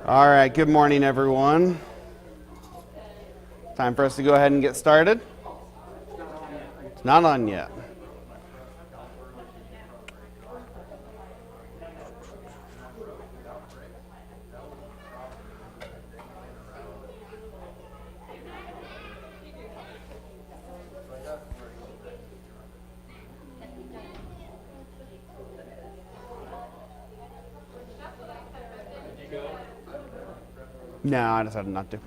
All right, good morning, everyone. Time for us to go ahead and get started. It's not on yet. No, I decided not to.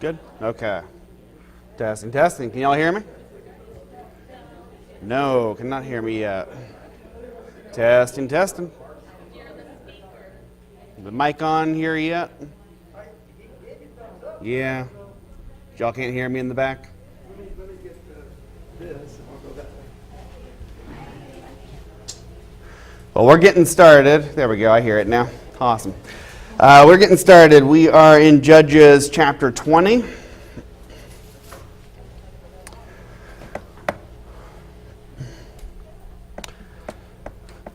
Good? Okay. Testing, testing. Can y'all hear me? No, cannot hear me yet. Testing, testing. The mic on here yet? Yeah. Y'all can't hear me in the back? Let me get this and I'll go that way. Well, we're getting started. There we go. I hear it now. Awesome. We're getting started. We are in Judges chapter 20.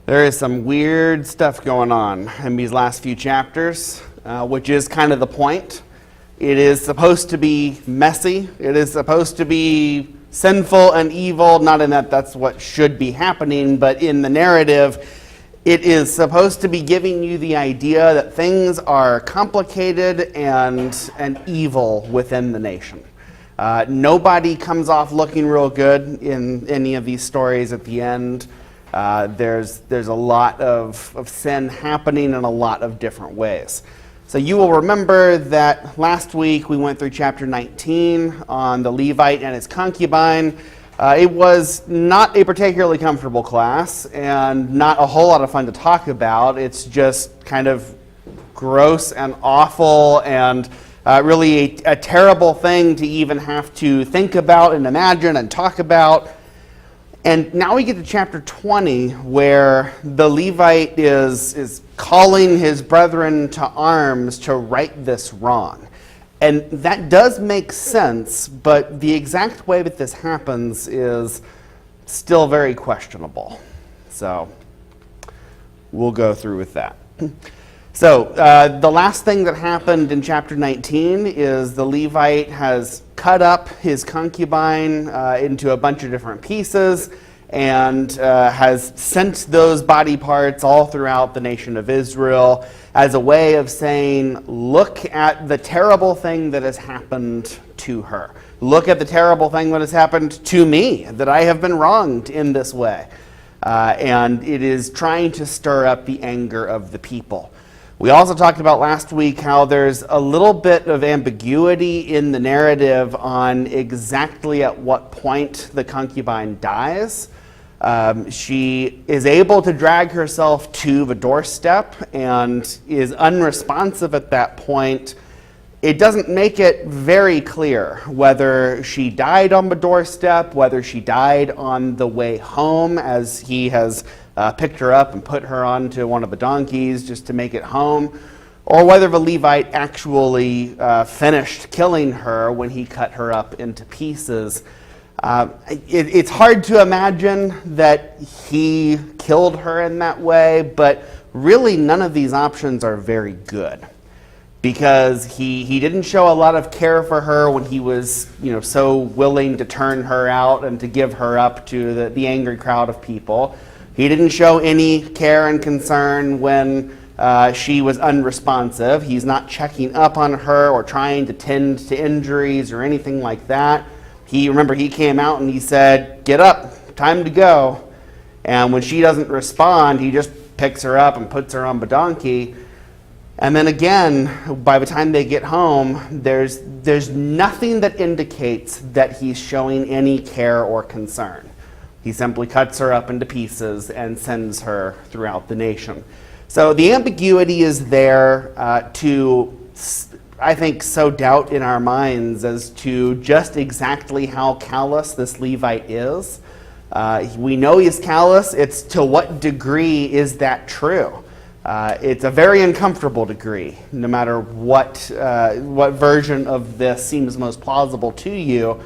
There is some weird stuff going on in these last few chapters, which is kind of the point. It is supposed to be messy. It is supposed to be sinful and evil, not in that that's what should be happening, but in the narrative, it is supposed to be giving you the idea that things are complicated and evil within the nation. Nobody comes off looking real good in any of these stories at the end. There's a lot of sin happening in a lot of different ways. So you will remember that last week we went through chapter 19 on the Levite and his concubine. It was not a particularly comfortable class and not a whole lot of fun to talk about. It's just kind of gross and awful and really a terrible thing to even have to think about and imagine and talk about. And now we get to chapter 20, where the Levite is calling his brethren to arms to right this wrong. And that does make sense, but the exact way that this happens is still very questionable. So we'll go through with that. So the last thing that happened in chapter 19 is the Levite has cut up his concubine into a bunch of different pieces and has sent those body parts all throughout the nation of Israel as a way of saying, look at the terrible thing that has happened to her. Look at the terrible thing that has happened to me, that I have been wronged in this way. And it is trying to stir up the anger of the people. We also talked about last week how there's a little bit of ambiguity in the narrative on exactly at what point the concubine dies. She is able to drag herself to the doorstep and is unresponsive at that point. It doesn't make it very clear whether she died on the doorstep, whether she died on the way home as he has picked her up and put her onto one of the donkeys just to make it home, or whether the Levite actually finished killing her when he cut her up into pieces. It's hard to imagine that he killed her in that way, but really none of these options are very good, because he didn't show a lot of care for her when he was so willing to turn her out and to give her up to the angry crowd of people. He didn't show any care and concern when she was unresponsive. He's not checking up on her or trying to tend to injuries or anything like that. Remember, he came out and he said, "Get up, time to go." And when she doesn't respond, he just picks her up and puts her on the donkey. And then again, by the time they get home, there's nothing that indicates that he's showing any care or concern. He simply cuts her up into pieces and sends her throughout the nation. So the ambiguity is there to, I think, sow doubt in our minds as to just exactly how callous this Levite is. We know he's callous. It's to what degree is that true? It's a very uncomfortable degree, no matter what version of this seems most plausible to you.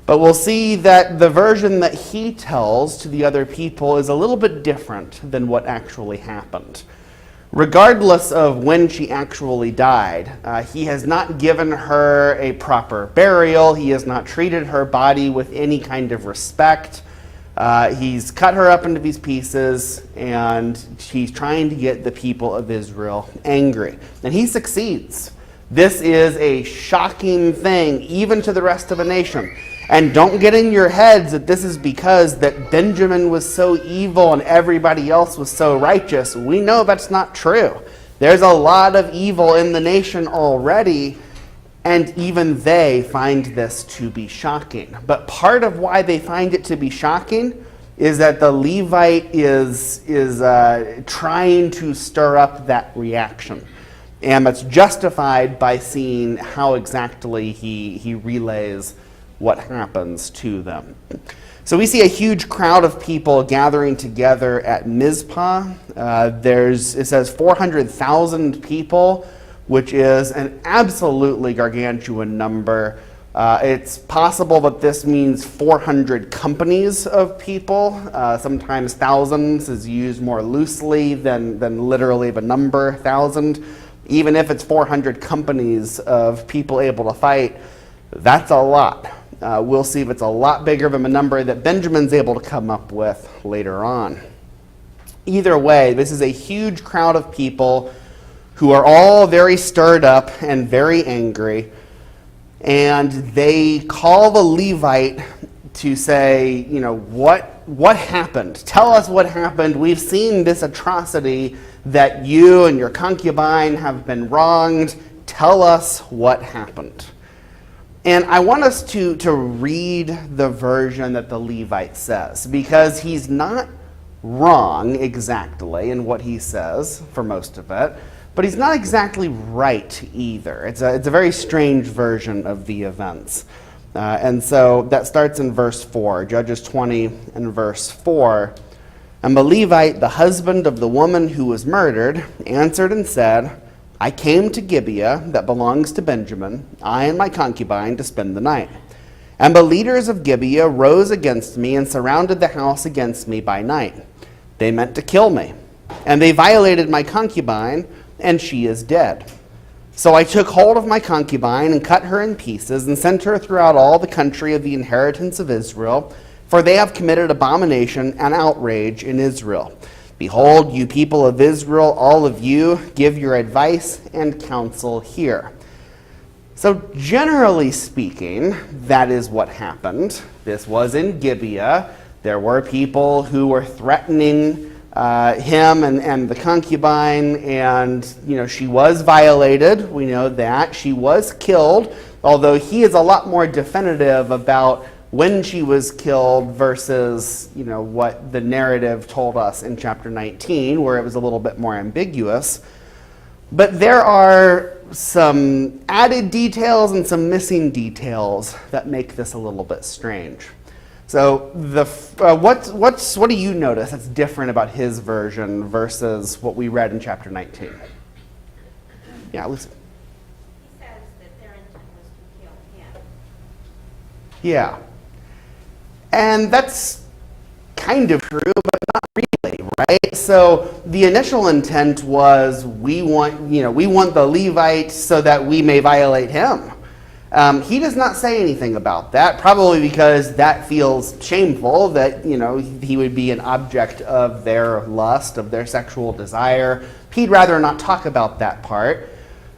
But we'll see that the version that he tells to the other people is a little bit different than what actually happened. Regardless of when she actually died, he has not given her a proper burial. He has not treated her body with any kind of respect. He's cut her up into these pieces, and he's trying to get the people of Israel angry. And he succeeds. This is a shocking thing, even to the rest of the nation. And don't get in your heads that this is because that Benjamin was so evil and everybody else was so righteous. We know that's not true. There's a lot of evil in the nation already, and even they find this to be shocking. But part of why they find it to be shocking is that the Levite is trying to stir up that reaction. And that's justified by seeing how exactly he relays what happens to them. So we see a huge crowd of people gathering together at Mizpah. It says 400,000 people, which is an absolutely gargantuan number. It's possible that this means 400 companies of people. Sometimes thousands is used more loosely than literally the number 1,000. Even if it's 400 companies of people able to fight, that's a lot. We'll see if it's a lot bigger than the number that Benjamin's able to come up with later on. Either way, this is a huge crowd of people who are all very stirred up and very angry, and they call the Levite to say, what happened? Tell us what happened. We've seen this atrocity that you and your concubine have been wronged. Tell us what happened. And I want us to read the version that the Levite says, because he's not wrong exactly in what he says for most of it, but he's not exactly right either. It's a very strange version of the events. And so that starts in verse 4, Judges 20 and verse 4. And the Levite, the husband of the woman who was murdered, answered and said, I came to Gibeah that belongs to Benjamin, I and my concubine, to spend the night. And the leaders of Gibeah rose against me and surrounded the house against me by night. They meant to kill me, and they violated my concubine, and she is dead. So I took hold of my concubine and cut her in pieces and sent her throughout all the country of the inheritance of Israel, for they have committed abomination and outrage in Israel. Behold, you people of Israel, all of you, give your advice and counsel here. So generally speaking, that is what happened. This was in Gibeah. There were people who were threatening him and the concubine, and she was violated. We know that. She was killed, although he is a lot more definitive about when she was killed versus what the narrative told us in chapter 19, where it was a little bit more ambiguous. But there are some added details and some missing details that make this a little bit strange. So what do you notice that's different about his version versus what we read in chapter 19? Yeah, Lucy. He says that their intent was to kill him. Yeah. And that's kind of true, but not really, right? So the initial intent was we want the Levite so that we may violate him. He does not say anything about that, probably because that feels shameful, that he would be an object of their lust, of their sexual desire. He'd rather not talk about that part.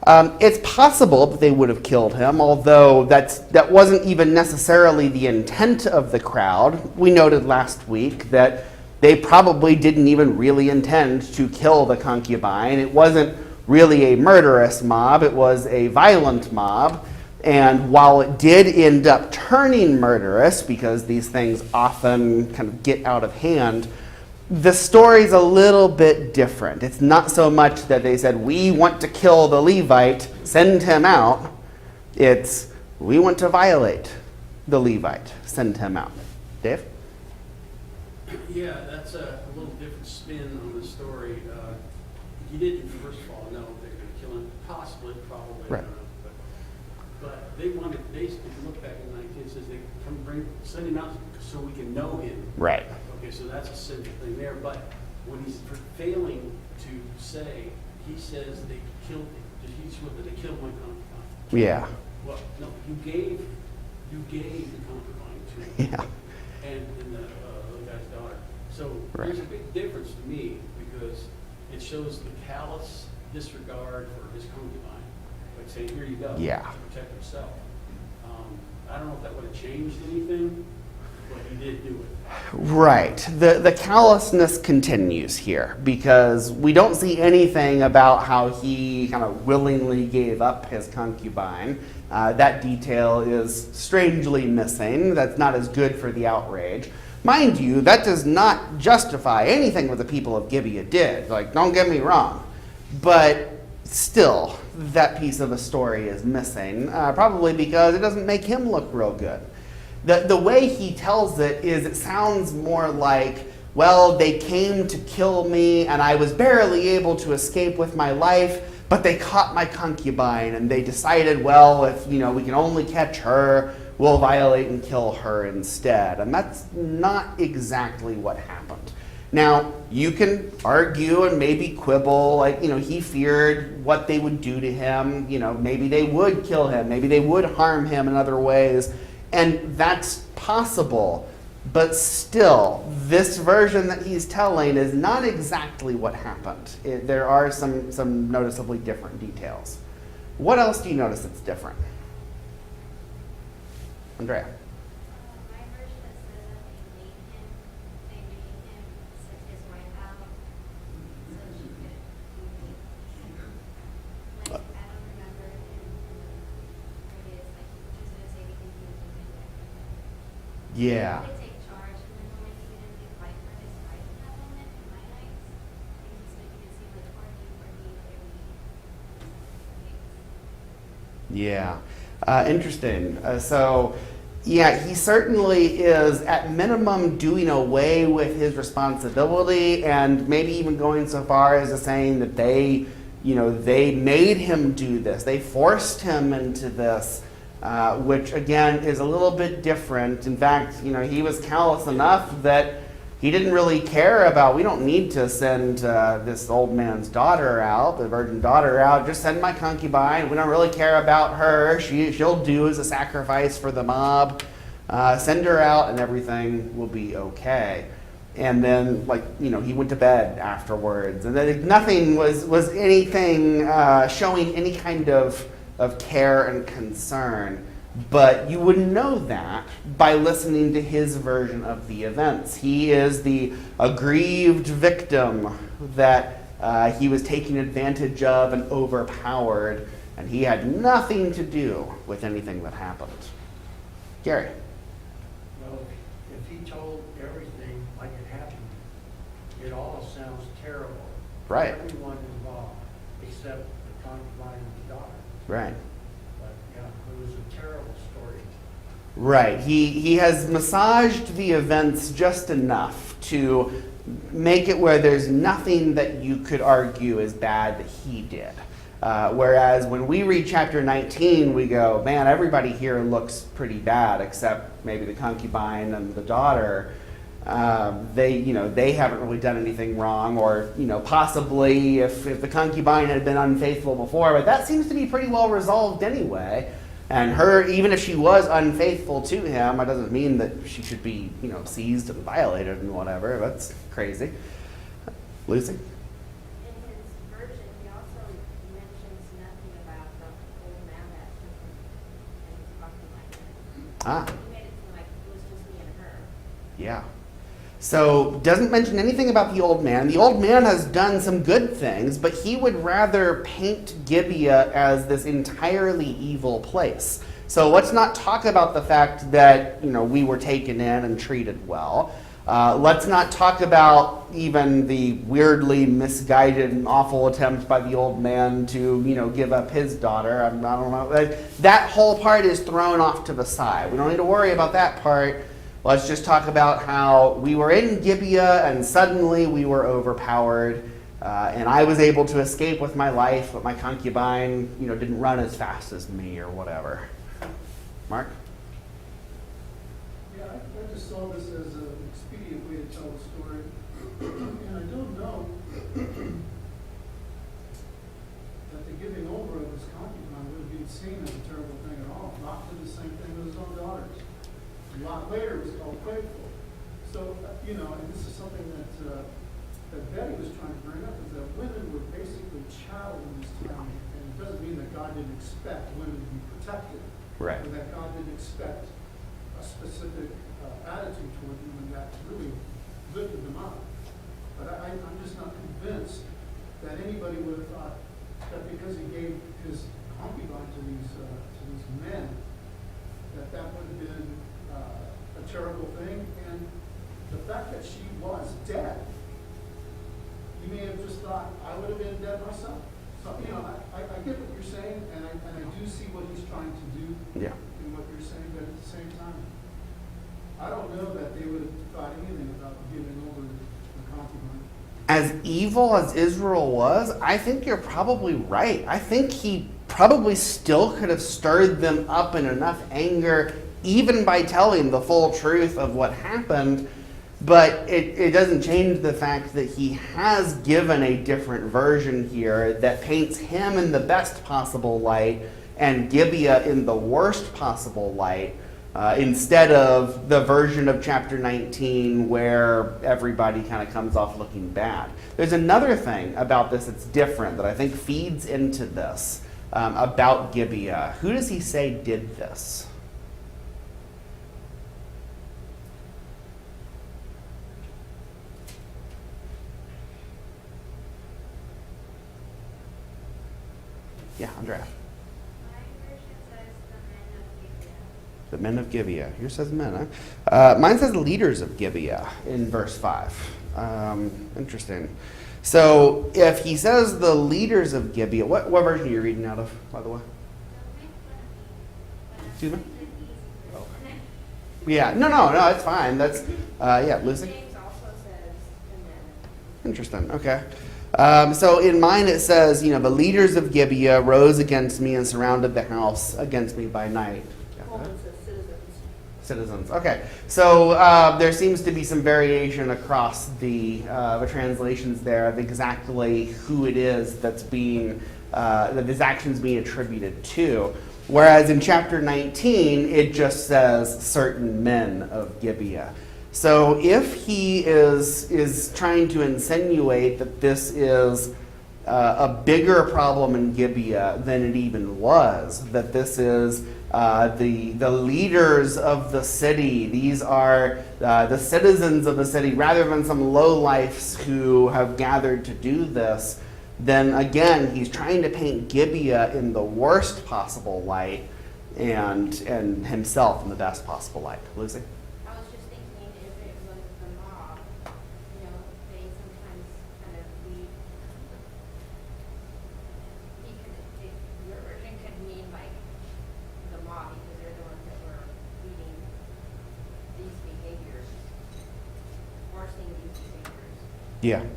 It's possible that they would have killed him, although that wasn't even necessarily the intent of the crowd. We noted last week that they probably didn't even really intend to kill the concubine. It wasn't really a murderous mob, it was a violent mob. And while it did end up turning murderous, because these things often kind of get out of hand, the story's a little bit different. It's not so much that they said, we want to kill the Levite, send him out. It's, we want to violate the Levite, send him out. Dave? Yeah, that's a little different spin on the story. He didn't, first of all, know they're going to kill him. Possibly, probably. Right. I don't know. But they wanted, if you look back in 19, it says they send him out so we can know him. Right. Okay, so that's a simple thing there. But when he's failing to say, he says they killed him. He swore that they killed my concubine. Yeah. Well, no, you gave the concubine to him. Yeah. And the other guy's daughter. So Right. there's a big difference to me because it shows the callous disregard for his concubine. Like saying, here you go. Yeah. To protect himself. I don't know if that would have changed anything, but he did do it. Right. The callousness continues here because we don't see anything about how he kind of willingly gave up his concubine. That detail is strangely missing. That's not as good for the outrage. Mind you, that does not justify anything what the people of Gibeah did. Like, don't get me wrong. But still, that piece of a story is missing, probably because it doesn't make him look real good. The way he tells it sounds more like, well, they came to kill me and I was barely able to escape with my life, but they caught my concubine and they decided, well, if we can only catch her, we'll violate and kill her instead. And that's not exactly what happened. Now, you can argue and maybe quibble, like, he feared what they would do to him. Maybe they would kill him. Maybe they would harm him in other ways. And that's possible. But still, this version that he's telling is not exactly what happened. There are some noticeably different details. What else do you notice that's different? Andrea? My version it says that they made him send his wife out so she could be like, I don't remember in maybe it's like he was gonna say anything he was gonna do. Yeah. They take charge and then when he didn't do fight for his wife in that moment in my eyes, I think he's making it seem like Yeah. Interesting. Yeah, he certainly is at minimum doing away with his responsibility and maybe even going so far as to saying that they made him do this. They forced him into this, which again is a little bit different. In fact, he was callous enough that he didn't really care about, we don't need to send this old man's daughter out, the virgin daughter out, just send my concubine. We don't really care about her. She'll do as a sacrifice for the mob. Send her out and everything will be okay. And then, he went to bed afterwards. And then nothing was anything showing any kind of care and concern. But you wouldn't know that by listening to his version of the events. He is the aggrieved victim that he was taken advantage of and overpowered, and he had nothing to do with anything that happened. Gary? Well, if he told everything like it happened, it all sounds terrible. Right. Everyone involved, except the concubine and the daughter. Right. But yeah, it was a terrible story. Right. He has massaged the events just enough to make it where there's nothing that you could argue is bad that he did. Whereas when we read chapter 19, we go, man, everybody here looks pretty bad except maybe the concubine and the daughter. They haven't really done anything wrong, or possibly if the concubine had been unfaithful before, but that seems to be pretty well resolved anyway. And her, even if she was unfaithful to him, that doesn't mean that she should be seized and violated and whatever. That's crazy. Lucy? In his version, he also mentions nothing about the old man that took him and was talking like that. Ah. He made it seem like it was just me and her. Yeah. So, doesn't mention anything about the old man. The old man has done some good things, but he would rather paint Gibeah as this entirely evil place. So let's not talk about the fact that, we were taken in and treated well. Let's not talk about even the weirdly misguided and awful attempt by the old man to, give up his daughter. I don't know. That whole part is thrown off to the side. We don't need to worry about that part. Let's just talk about how we were in Gibeah and suddenly we were overpowered, and I was able to escape with my life, but my concubine, didn't run as fast as me or whatever. Mark? Yeah, I just saw this as an expedient way to tell the story. And I don't know that the giving over of his concubine would have been seen as a terrible thing at all. Lot did the same thing with his own daughters. A lot later was called faithful. So, and this is something that Betty was trying to bring up, is that women were basically chattel in this time. And it doesn't mean that God didn't expect women to be protected. Right. Or that God didn't expect a specific attitude toward them, and that really lifted them up. But I'm just not convinced that anybody would have thought that because he gave his concubine to these men, that would have been a terrible thing. And the fact that she was dead, you may have just thought, I would have been dead myself. So, I get what you're saying, and I do see what he's trying to do Yeah. in what you're saying, but at the same time, I don't know that they would have thought anything about giving over the concubine. As evil as Israel was, I think you're probably right. I think he probably still could have stirred them up in enough anger, even by telling the full truth of what happened. But it doesn't change the fact that he has given a different version here that paints him in the best possible light and Gibeah in the worst possible light, instead of the version of chapter 19 where everybody kind of comes off looking bad. There's another thing about this that's different that I think feeds into this about Gibeah. Who does he say did this? Yeah, Andrea. My version says The men of Gibeah. Yours says men, huh? Mine says leaders of Gibeah in verse 5. Interesting. So if he says the leaders of Gibeah, what version are you reading out of, by the way? Excuse me? Yeah, no, it's fine. That's, Lucy? James also says the men. Interesting, okay. So in mine it says, the leaders of Gibeah rose against me and surrounded the house against me by night. Coleman says citizens. Citizens. Okay, so there seems to be some variation across the translations there of exactly who it is that's being that this action's being attributed to. Whereas in chapter 19, it just says certain men of Gibeah. So if he is trying to insinuate that this is a bigger problem in Gibeah than it even was, that this is the leaders of the city, these are the citizens of the city, rather than some lowlifes who have gathered to do this, then again, he's trying to paint Gibeah in the worst possible light and himself in the best possible light. Lucy? I was just thinking if it was the mob, they sometimes kind of lead. Your version could mean like the mob because they're the ones that were leading these behaviors, forcing these behaviors. Yeah.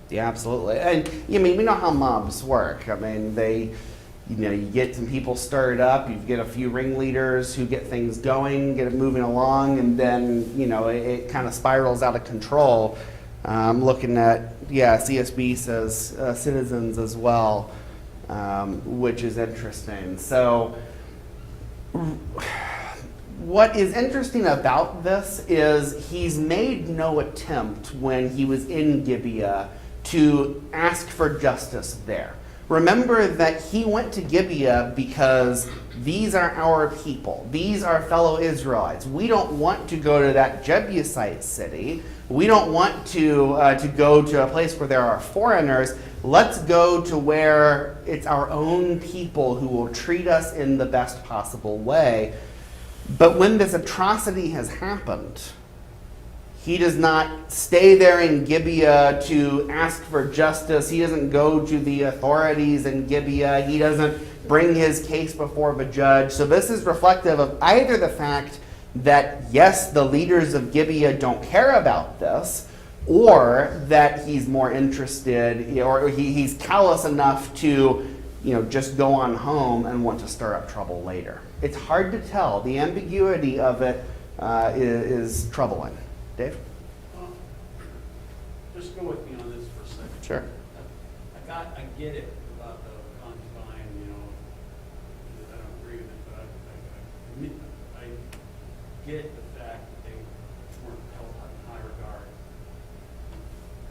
Yeah, absolutely. And we know how mobs work. You get some people stirred up, you get a few ringleaders who get things going, get it moving along, and then, it kind of spirals out of control. I'm looking at, CSB says citizens as well, which is interesting. So what is interesting about this is he's made no attempt when he was in Gibeah to ask for justice there. Remember that he went to Gibeah because these are our people. These are fellow Israelites. We don't want to go to that Jebusite city. We don't want to go to a place where there are foreigners. Let's go to where it's our own people who will treat us in the best possible way. But when this atrocity has happened, he does not stay there in Gibeah to ask for justice. He doesn't go to the authorities in Gibeah. He doesn't bring his case before the judge. So this is reflective of either the fact that yes, the leaders of Gibeah don't care about this, or that he's more interested, or he's callous enough to, just go on home and want to stir up trouble later. It's hard to tell. The ambiguity of it is troubling. Dave? Just go with me on this for a second. Sure. I get it about the concubine, I don't agree with it, but I get the fact that they weren't held in high regard.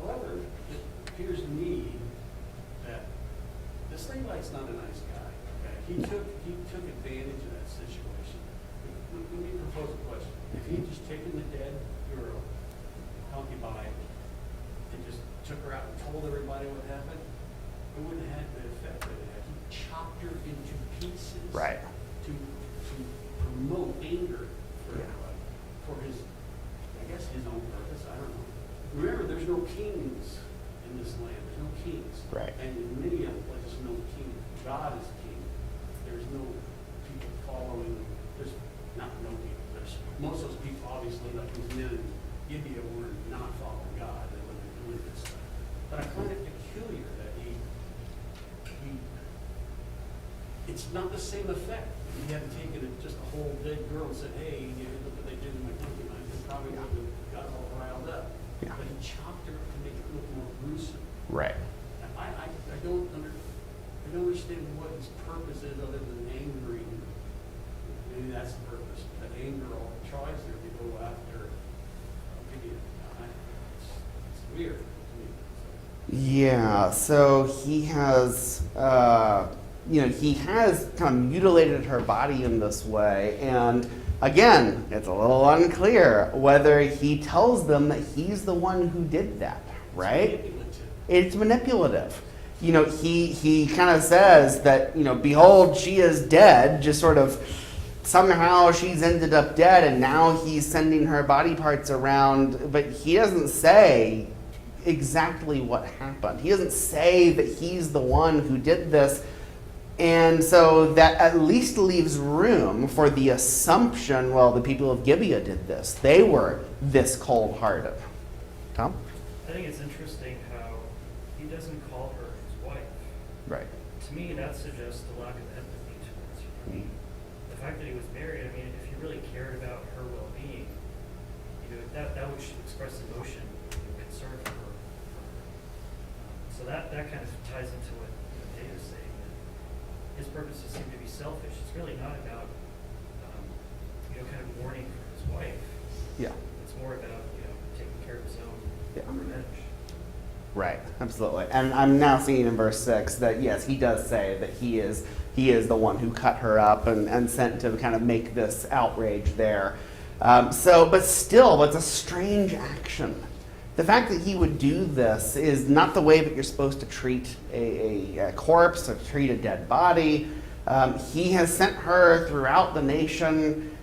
However, it appears to me that this Levite's not a nice guy. Okay? He took advantage of that situation. Let me propose a question. If he had just taken the dead girl, concubine, and just took her out and told everybody what happened, it wouldn't have had the effect that it had. He chopped her into pieces. Right. To promote anger for Yeah. everybody, for his, I guess, his own purpose. I don't know. Remember, there's no kings in this land. There's no kings. Right. And in many other places, no king. God is king. There's no people following. There's not no people. There's most of those people, obviously, like these men in Gibeah, were not following God. They were doing this stuff. But I find it peculiar that it's not the same effect. If he hadn't taken just a whole dead girl and said, hey, look what they did to my concubine, it probably would have got all riled up. Yeah. But he chopped her to make it look more gruesome. Right. I don't understand what his purpose is other than angering. Maybe that's the purpose. That anger all tries there to go after Gideon. It's weird to me. Yeah, so he has, he has kind of mutilated her body in this way. And again, it's a little unclear whether he tells them that he's the one who did that, right? It's manipulative. He kind of says that, behold, she is dead, just sort of somehow she's ended up dead, and now he's sending her body parts around, but he doesn't say exactly what happened. He doesn't say that he's the one who did this. And so that at least leaves room for the assumption, well, the people of Gibeah did this. They were this cold-hearted. Tom? I think it's interesting how he doesn't call her his wife. Right. To me, that suggests a lack of empathy towards her. The fact that he was married, if he really cared about her well-being, that would express emotion and concern for her. So that kind of ties into what Dave is saying, that his purposes seem to be selfish. It's really not about, kind of mourning for his wife. Yeah. It's more about, taking care of his own revenge. Right, absolutely. And I'm now seeing in verse 6 that, yes, he does say that he is the one who cut her up and sent to kind of make this outrage there. But still, it's a strange action. The fact that he would do this is not the way that you're supposed to treat a corpse or treat a dead body. He has sent her throughout the nation.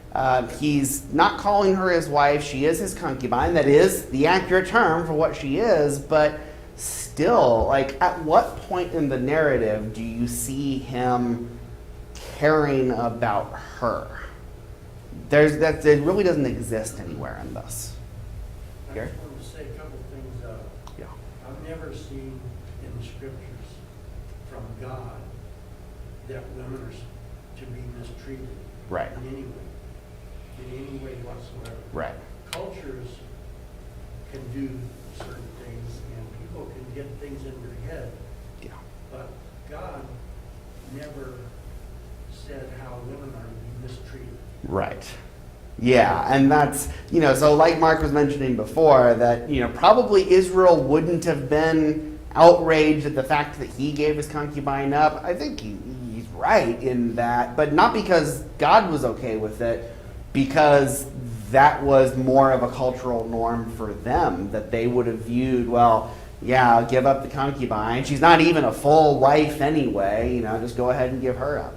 He's not calling her his wife. She is his concubine. That is the accurate term for what she is. But still, at what point in the narrative do you see him caring about her? It really doesn't exist anywhere in this. I Gary? just wanted to say a couple things. Yeah. I've never seen in the scriptures from God that women are to be mistreated. Right. In any way whatsoever. Right. Cultures can do certain things and people can get things in their head, Yeah. but God never said how women are to be mistreated. Right. Yeah, and that's, so like Mark was mentioning before, that, probably Israel wouldn't have been outraged at the fact that he gave his concubine up. I think he's right in that, but not because God was okay with it, because that was more of a cultural norm for them, that they would have viewed, well, yeah, I'll give up the concubine. She's not even a full wife anyway, just go ahead and give her up.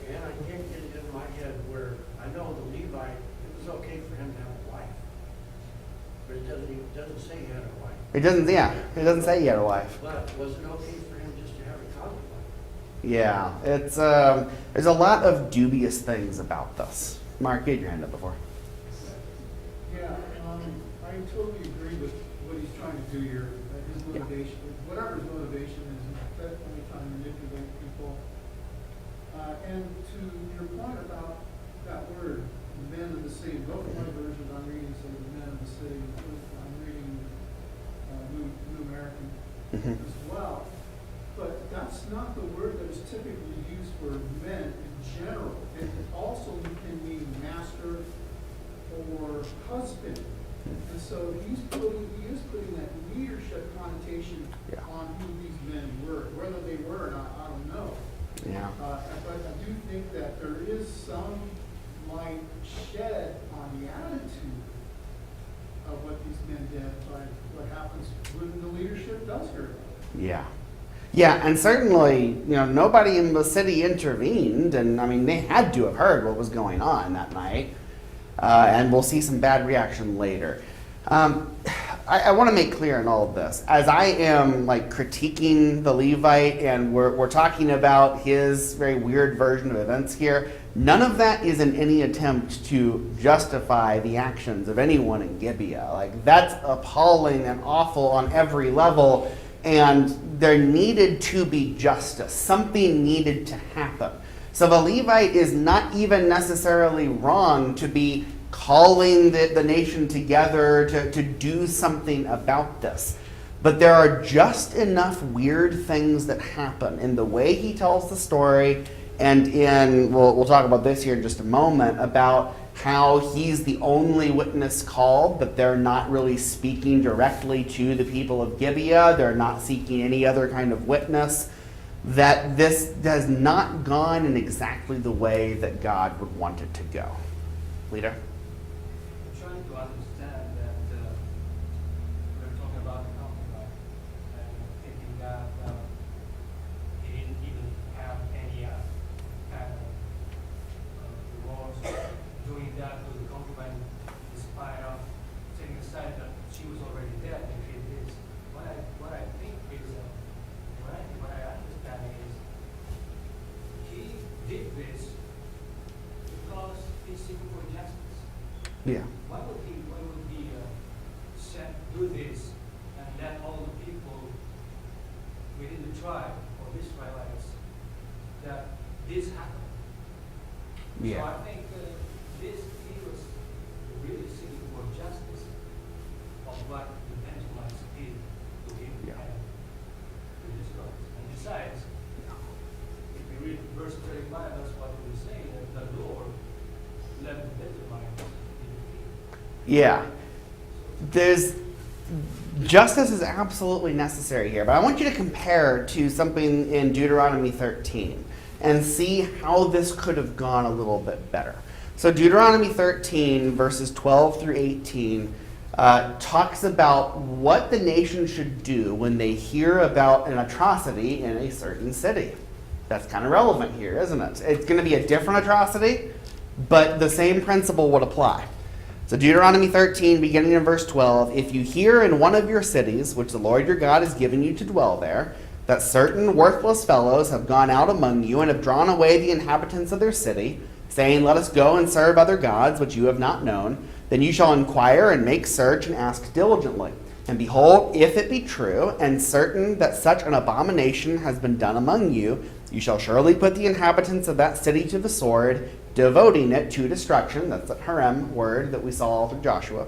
And I can't get it in my head where I know the Levite, it was okay for him to have a wife, but it doesn't say he had a wife. It doesn't say he had a wife. But was it okay for him just to have a concubine? Yeah, it's there's a lot of dubious things about this. Mark, you had your hand up before. I totally agree with what he's trying to do here, his motivation, whatever his motivation is, he's definitely trying to manipulate people. And to your point about that word, men of the city, both of my versions I'm reading say the men of the city, I'm reading New American as well. But that's not the word that is typically used for men in general. It also can mean master or husband. And so he is putting that leadership connotation on who these men were. Whether they were or not, I don't know. Yeah. But I do think that there is some light shed on the attitude of what these men did by what happens when the leadership does hear about it. Yeah. Yeah, and certainly, nobody in the city intervened, and I mean, they had to have heard what was going on that night, and we'll see some bad reaction later. I want to make clear in all of this, as I am critiquing the Levite, and we're talking about his very weird version of events here, none of that is in any attempt to justify the actions of anyone in Gibeah. That's appalling and awful on every level. And there needed to be justice. Something needed to happen. So the Levite is not even necessarily wrong to be calling the nation together to do something about this. But there are just enough weird things that happen in the way he tells the story, and we'll talk about this here in just a moment, about how he's the only witness called, but they're not really speaking directly to the people of Gibeah. They're not seeking any other kind of witness. That this has not gone in exactly the way that God would want it to go. Leader? I'm trying to understand that we're talking about the concubine and thinking that he didn't even have any kind of remorse doing that to the concubine, despite of setting aside that she was already dead and he did this. What I think is, what I understand is, he did this because he's seeking for justice. Yeah. Why would he do this and let all the people within the tribe of Israelites that this happened? Yeah. So I think he was really seeking for justice of what the Benjamites did to him Yeah. and to his brothers. And besides, if we read verse 35, that's what we say, that the Lord led the Benjamites in defeat. Yeah. Justice is absolutely necessary here, but I want you to compare to something in Deuteronomy 13 and see how this could have gone a little bit better. So Deuteronomy 13, verses 12 through 18, talks about what the nation should do when they hear about an atrocity in a certain city. That's kind of relevant here, isn't it? It's going to be a different atrocity, but the same principle would apply. So Deuteronomy 13, beginning in verse 12, if you hear in one of your cities, which the Lord your God has given you to dwell there, that certain worthless fellows have gone out among you and have drawn away the inhabitants of their city, saying, let us go and serve other gods which you have not known, then you shall inquire and make search and ask diligently. And behold, if it be true and certain that such an abomination has been done among you, you shall surely put the inhabitants of that city to the sword, devoting it to destruction. That's the harem word that we saw all through Joshua.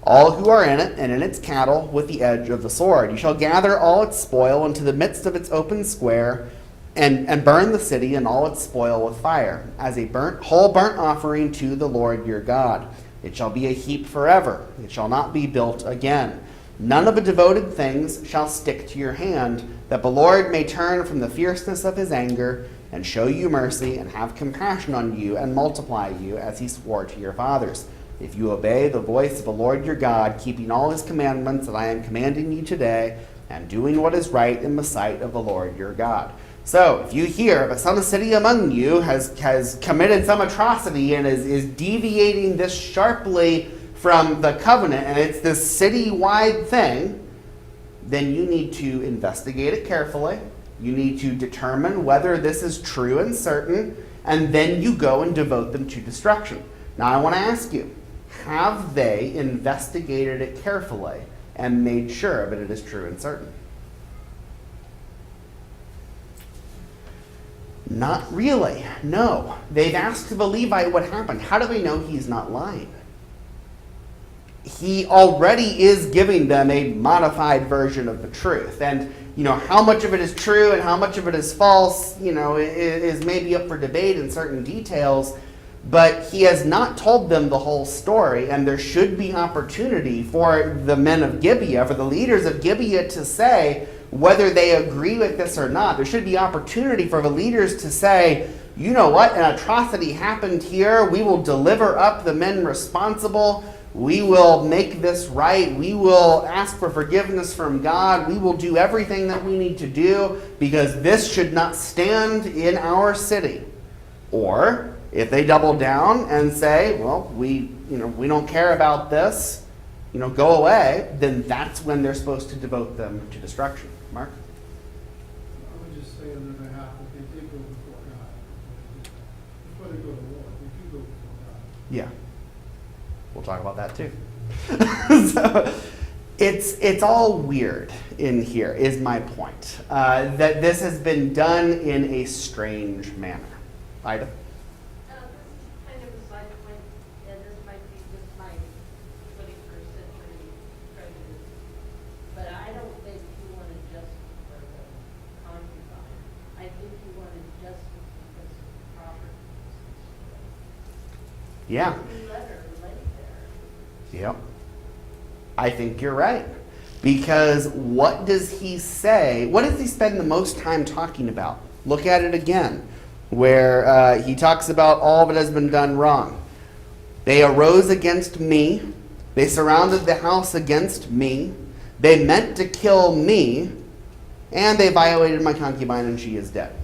All who are in it and in its cattle with the edge of the sword. You shall gather all its spoil into the midst of its open square, and burn the city and all its spoil with fire, as a whole burnt offering to the Lord your God. It shall be a heap forever. It shall not be built again. None of the devoted things shall stick to your hand, that the Lord may turn from the fierceness of his anger, and show you mercy, and have compassion on you, and multiply you, as he swore to your fathers. If you obey the voice of the Lord your God, keeping all his commandments that I am commanding you today, and doing what is right in the sight of the Lord your God. So, if you hear that some city among you has committed some atrocity and is deviating this sharply from the covenant, and it's this city-wide thing, then you need to investigate it carefully. You need to determine whether this is true and certain, and then you go and devote them to destruction. Now, I want to ask you, Have they investigated it carefully and made sure that it is true and certain? Not really, no. They've asked the Levite what happened. How do we know he's not lying? He already is giving them a modified version of the truth. And, how much of it is true and how much of it is false, is maybe up for debate in certain details. But he has not told them the whole story, and there should be opportunity for the men of Gibeah, for the leaders of Gibeah to say whether they agree with this or not. There should be opportunity for the leaders to say, you know what, an atrocity happened here. We will deliver up the men responsible. We will make this right. We will ask for forgiveness from God. We will do everything that we need to do because this should not stand in our city. Or if they double down and say, well, we don't care about this, go away, then that's when they're supposed to devote them to destruction. Mark? I would just say on their behalf that they did go before God. Before they go to war, they do go before God. Yeah. We'll talk about that too. So it's all weird in here, is my point. That this has been done in a strange manner. Ida? This is kind of a side point, and this might be just my 21st century prejudice, but I don't think he wanted justice for the concubine. I think he wanted justice because of the property. Yeah. He let her lay there. Yep. I think you're right. Because what does he say? What does he spend the most time talking about? Look at it again, where he talks about all that has been done wrong. They arose against me. They surrounded the house against me. They meant to kill me. And they violated my concubine, and she is dead.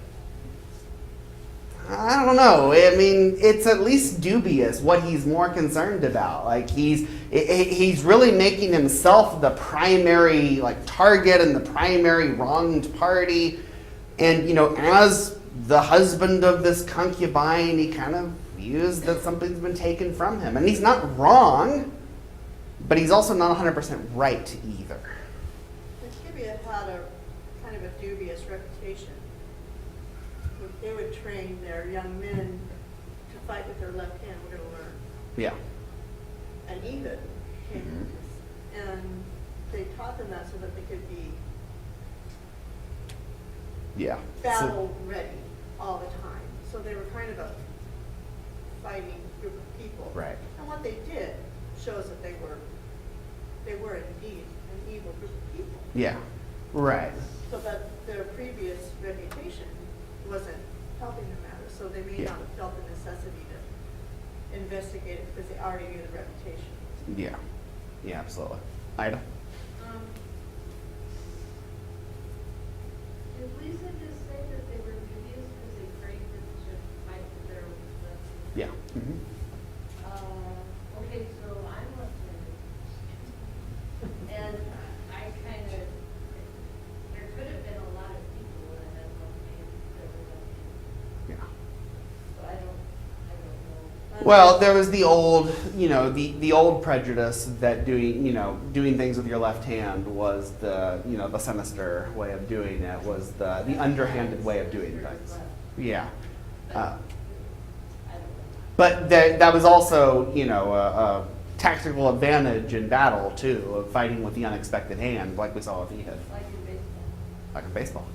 I don't know. I mean, it's at least dubious what he's more concerned about. Like he's really making himself the primary target and the primary wronged party. And as the husband of this concubine, he kind of views that something's been taken from him. And he's not wrong, but he's also not 100% right either. The Gibeah had a kind of a dubious reputation. They would train their young men to fight with their left hand. We're going to learn. Yeah. And Ehud came with this, and they taught them that so that they could be Yeah. battle ready all the time. So they were kind of a fighting group of people. Right. And what they did shows that they were indeed an evil group of people. Yeah. Right. So that their previous reputation wasn't helping the matter. So they may Yeah. not have felt the necessity to investigate it because they already knew the reputation. Yeah. Yeah, absolutely. Ida? Did Lisa just say that they were dubious because they prayed that they should fight with their left? Yeah. Mm-hmm. Okay, so I'm left-handed. And I kind of, there could have been a lot of people that had left-handed, that were left-handed. Yeah. So I don't know. Well, there was the old, the old prejudice that doing things with your left hand was the sinister way of doing it, was the underhanded way of doing things. Yeah. But that was also, a tactical advantage in battle too, of fighting with the unexpected hand, like we saw with Ehud. Like in baseball. Like in baseball.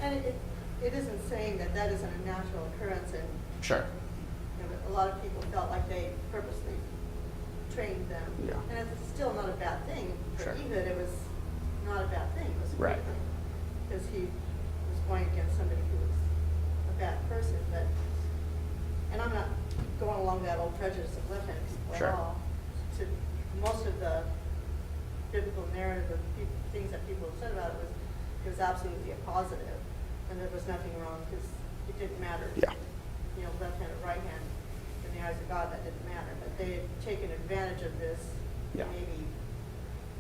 And it isn't saying that that isn't a natural occurrence, and Sure. a lot of people felt like they purposely trained them. Yeah. And it's still not a bad thing. For Sure. Ehud, it was not a bad thing. It was a Right. good thing. Because he was going against somebody who was a bad person. And I'm not going along that old prejudice of left-handed people Sure. at all. To most of the biblical narrative of things that people have said about it was absolutely a positive, and there was nothing wrong because it didn't matter. Yeah. Left hand or right hand, in the eyes of God, that didn't matter. But they had taken advantage of this, Yeah. maybe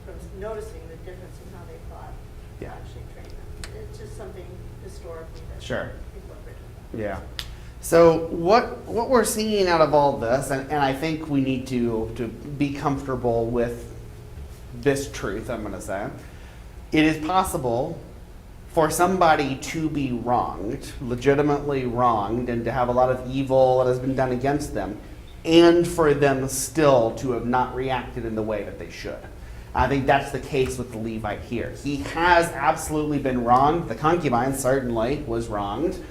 from noticing the difference in how they thought Yeah. actually train them. It's just something historically that Sure. people have written about. Yeah. So what we're seeing out of all this, and I think we need to be comfortable with this truth, I'm going to say, it is possible for somebody to be wronged, legitimately wronged, and to have a lot of evil that has been done against them, and for them still to have not reacted in the way that they should. I think that's the case with the Levite here. He has absolutely been wronged. The concubine certainly was wronged.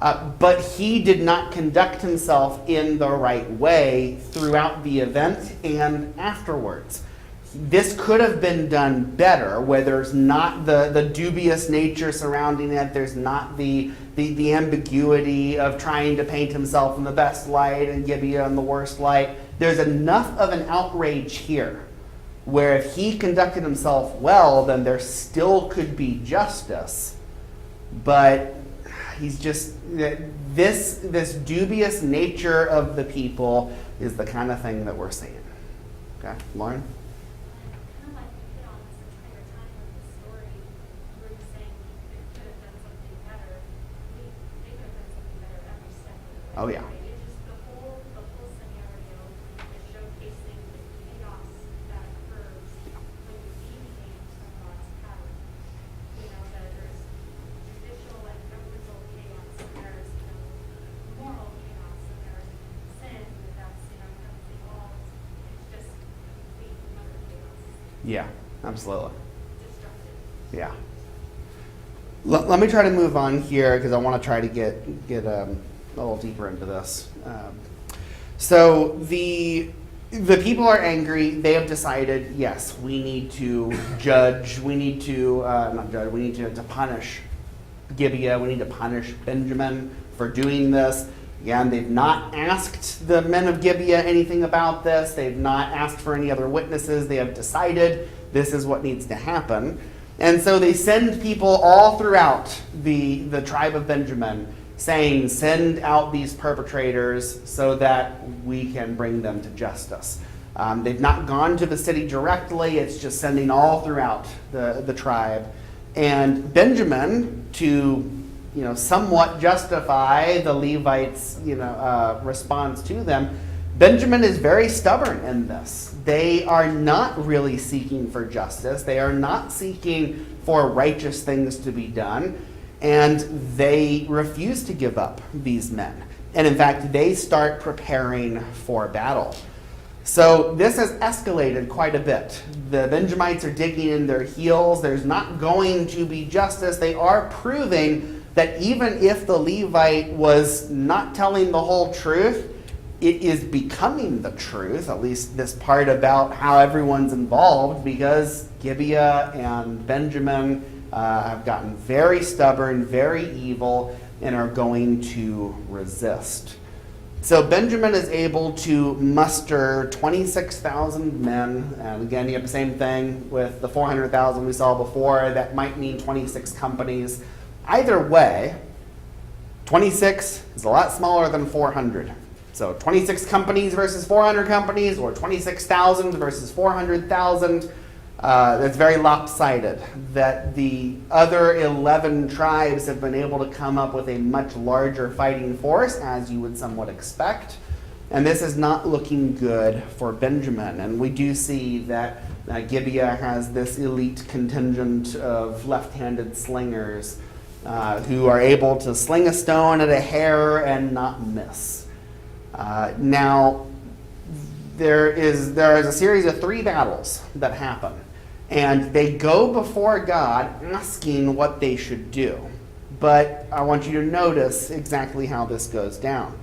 But he did not conduct himself in the right way throughout the event and afterwards. This could have been done better, where there's not the dubious nature surrounding it. There's not the ambiguity of trying to paint himself in the best light and Gibeah in the worst light. There's enough of an outrage here where if he conducted himself well, then there still could be justice. But he's just, this dubious nature of the people is the kind of thing that we're seeing. Okay, Lauren? Kind of like you hit on this entire time of the story, where you're saying they could have done something better. They could have done something better every step of the way. Oh, yeah. Right? It's just the whole scenario is showcasing the chaos that occurs when you deviate from God's pattern. You know, that there's judicial and governmental chaos, and there's, you know, moral chaos, and there's sin, and that's, you know, everything all. It's just complete utter chaos. Yeah, absolutely. Destructive. Yeah. Let me try to move on here because I want to try to get a little deeper into this. So the people are angry. They have decided, yes, we need to judge. We need to not judge. We need to punish Gibeah. We need to punish Benjamin for doing this. Again, they've not asked the men of Gibeah anything about this. They've not asked for any other witnesses. They have decided this is what needs to happen. And so they send people all throughout the tribe of Benjamin saying, send out these perpetrators so that we can bring them to justice. They've not gone to the city directly. It's just sending all throughout the tribe. And Benjamin, to somewhat justify the Levites' response to them, Benjamin is very stubborn in this. They are not really seeking for justice. They are not seeking for righteous things to be done. And they refuse to give up these men. And in fact, they start preparing for battle. So this has escalated quite a bit. The Benjamites are digging in their heels. There's not going to be justice. They are proving that even if the Levite was not telling the whole truth, it is becoming the truth, at least this part about how everyone's involved, because Gibeah and Benjamin have gotten very stubborn, very evil, and are going to resist. So Benjamin is able to muster 26,000 men. And again, you have the same thing with the 400,000 we saw before. That might mean 26 companies. Either way, 26 is a lot smaller than 400. So 26 companies versus 400 companies, or 26,000 versus 400,000. That's very lopsided. That the other 11 tribes have been able to come up with a much larger fighting force, as you would somewhat expect. And this is not looking good for Benjamin. And we do see that Gibeah has this elite contingent of left-handed slingers who are able to sling a stone at a hair and not miss. Now, there is a series of 3 battles that happen. And they go before God asking what they should do. But I want you to notice exactly how this goes down.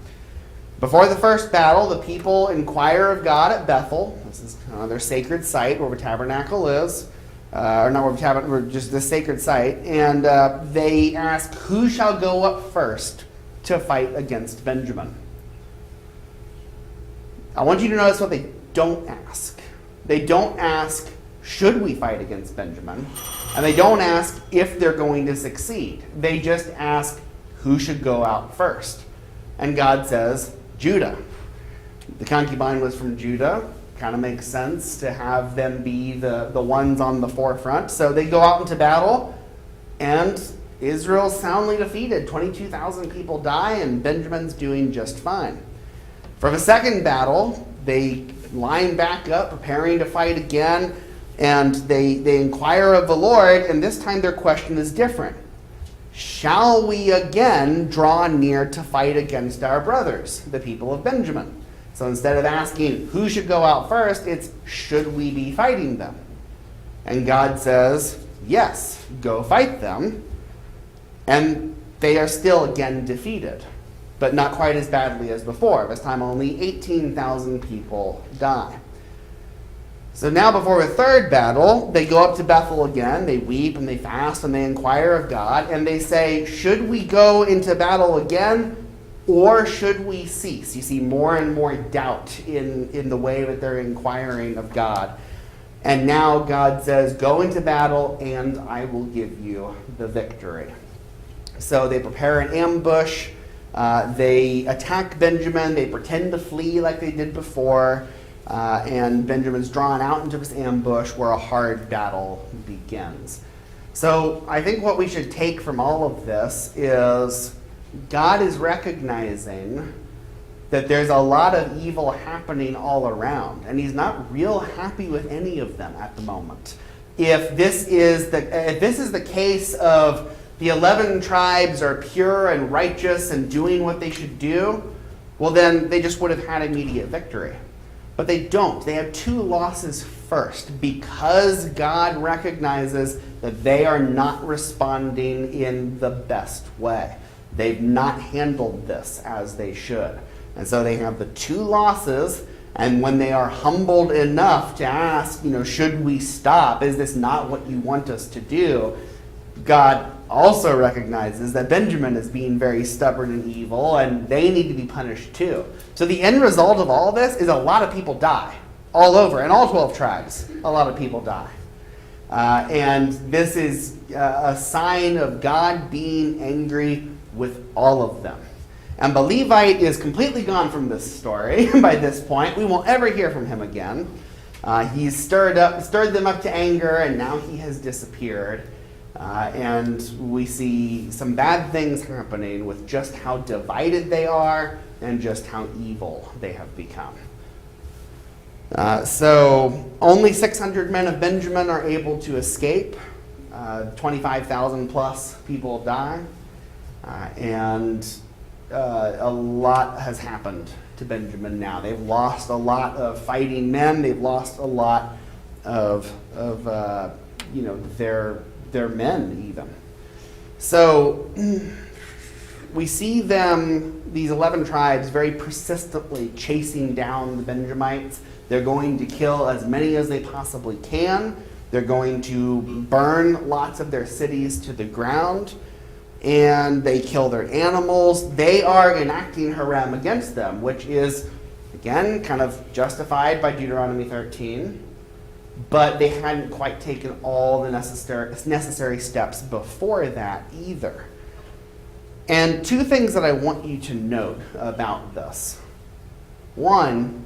Before the first battle, the people inquire of God at Bethel. This is their sacred site where the tabernacle is. Or not where the tabernacle, just the sacred site. And they ask, who shall go up first to fight against Benjamin? I want you to notice what they don't ask. They don't ask, should we fight against Benjamin? And they don't ask if they're going to succeed. They just ask who should go out first. And God says, Judah. The concubine was from Judah. Kind of makes sense to have them be the ones on the forefront. So they go out into battle, and Israel's soundly defeated. 22,000 people die, and Benjamin's doing just fine. For the second battle, they line back up, preparing to fight again, and they inquire of the Lord, and this time their question is different. Shall we again draw near to fight against our brothers, the people of Benjamin? So instead of asking who should go out first, it's should we be fighting them? And God says, yes, go fight them. And they are still again defeated, but not quite as badly as before. This time only 18,000 people die. So now before the third battle, they go up to Bethel again. They weep and they fast and they inquire of God. And they say, should we go into battle again or should we cease? You see more and more doubt in the way that they're inquiring of God. And now God says, go into battle and I will give you the victory. So they prepare an ambush. They attack Benjamin. They pretend to flee like they did before. And Benjamin's drawn out into this ambush where a hard battle begins. So I think what we should take from all of this is God is recognizing that there's a lot of evil happening all around, and he's not real happy with any of them at the moment. If this is the case of the 11 tribes are pure and righteous and doing what they should do, well then they just would have had immediate victory. But they don't. They have 2 losses first because God recognizes that they are not responding in the best way. They've not handled this as they should. And so they have the 2 losses, and when they are humbled enough to ask, should we stop? Is this not what you want us to do? God also recognizes that Benjamin is being very stubborn and evil, and they need to be punished too. So the end result of all this is a lot of people die all over, in all 12 tribes. A lot of people die. And this is a sign of God being angry with all of them. And the Levite is completely gone from this story by this point. We won't ever hear from him again. He's stirred them up to anger, and now he has disappeared. And we see some bad things happening with just how divided they are and just how evil they have become. So only 600 men of Benjamin are able to escape. 25,000 plus people die. And a lot has happened to Benjamin now. They've lost a lot of fighting men. They've lost a lot of their men even. So we see them, these 11 tribes, very persistently chasing down the Benjamites. They're going to kill as many as they possibly can. They're going to burn lots of their cities to the ground. And they kill their animals. They are enacting Harem against them, which is, again, kind of justified by Deuteronomy 13. But they hadn't quite taken all the necessary steps before that either. And 2 things that I want you to note about this. One,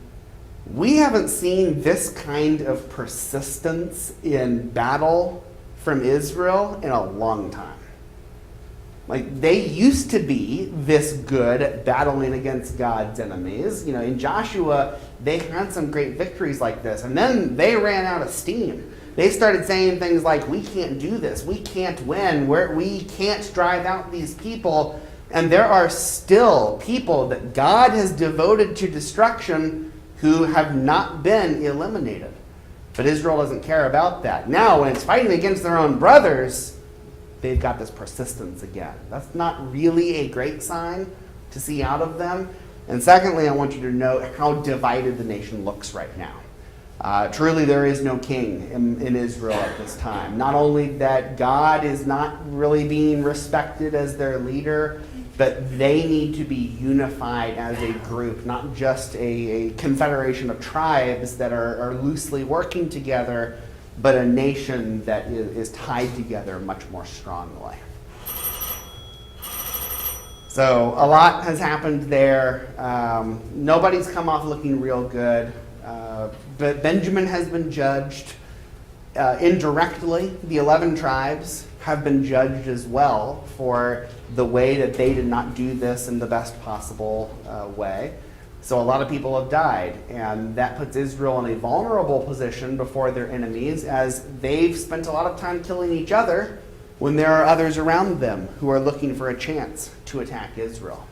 we haven't seen this kind of persistence in battle from Israel in a long time. Like, they used to be this good at battling against God's enemies. In Joshua, they had some great victories like this, and then they ran out of steam. They started saying things like, we can't do this, we can't win, we can't drive out these people. And there are still people that God has devoted to destruction who have not been eliminated. But Israel doesn't care about that. Now, when it's fighting against their own brothers, they've got this persistence again. That's not really a great sign to see out of them. And secondly, I want you to note how divided the nation looks right now. Truly, there is no king in Israel at this time. Not only that God is not really being respected as their leader, but they need to be unified as a group, not just a confederation of tribes that are loosely working together, but a nation that is tied together much more strongly. So a lot has happened there. Nobody's come off looking real good. But Benjamin has been judged. Indirectly, the 11 tribes have been judged as well for the way that they did not do this in the best possible way. So a lot of people have died, and that puts Israel in a vulnerable position before their enemies, as they've spent a lot of time killing each other when there are others around them who are looking for a chance to attack Israel.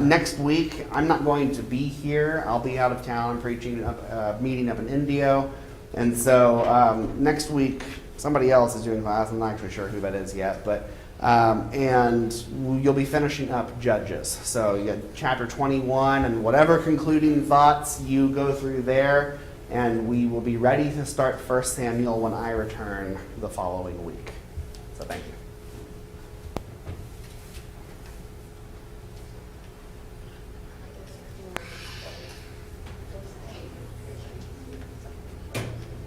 Next week, I'm not going to be here. I'll be out of town preaching a meeting up in Indio. And so next week, somebody else is doing class. I'm not actually sure who that is yet. But and you'll be finishing up Judges. So you got chapter 21 and whatever concluding thoughts you go through there. And we will be ready to start 1 Samuel when I return the following week. So thank you.